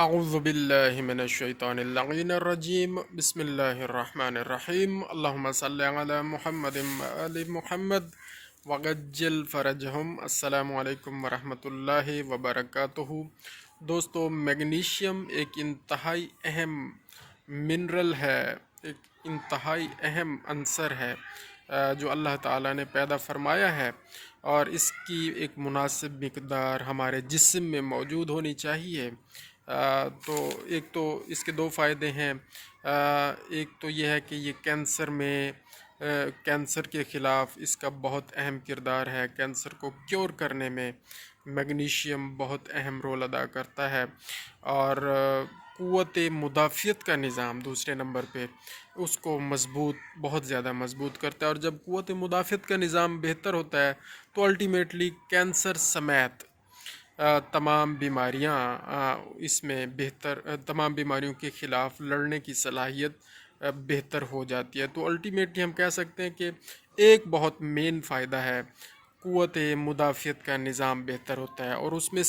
اعوذ باللہ من الشیطان اللعین الرجیم بسم اللہ الرحمن الرحیم اللہم صلی علی محمد وآل محمد وغجل فرجہم۔ السلام علیکم ورحمۃ اللہ وبرکاتہ۔ دوستو، میگنیشیم ایک انتہائی اہم منرل ہے، ایک انتہائی اہم عنصر ہے جو اللہ تعالیٰ نے پیدا فرمایا ہے، اور اس کی ایک مناسب مقدار ہمارے جسم میں موجود ہونی چاہیے۔ تو ایک تو اس کے دو فائدے ہیں۔ ایک تو یہ ہے کہ یہ کینسر کے خلاف اس کا بہت اہم کردار ہے۔ کینسر کو کیور کرنے میں میگنیشیم بہت اہم رول ادا کرتا ہے، اور قوت مدافعت کا نظام دوسرے نمبر پہ اس کو بہت زیادہ مضبوط کرتا ہے۔ اور جب قوت مدافعت کا نظام بہتر ہوتا ہے تو الٹیمیٹلی کینسر سمیت تمام بیماریاں اس میں تمام بیماریوں کے خلاف لڑنے کی صلاحیت بہتر ہو جاتی ہے۔ تو الٹیمیٹلی ہم کہہ سکتے ہیں کہ ایک بہت مین فائدہ ہے، قوت مدافعت کا نظام بہتر ہوتا ہے، اور اس میں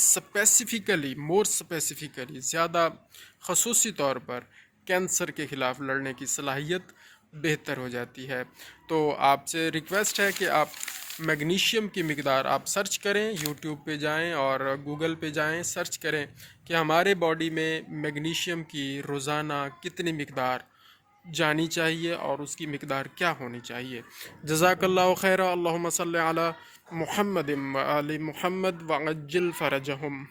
مور اسپیسیفکلی زیادہ خصوصی طور پر کینسر کے خلاف لڑنے کی صلاحیت بہتر ہو جاتی ہے۔ تو آپ سے ریکویسٹ ہے کہ آپ میگنیشیم کی مقدار آپ سرچ کریں، یوٹیوب پہ جائیں اور گوگل پہ جائیں، سرچ کریں کہ ہمارے باڈی میں میگنیشیم کی روزانہ کتنی مقدار جانی چاہیے اور اس کی مقدار کیا ہونی چاہیے۔ جزاک اللہ خیر۔ اللہم صلی علی محمد وآل محمد وعجل فرجہم۔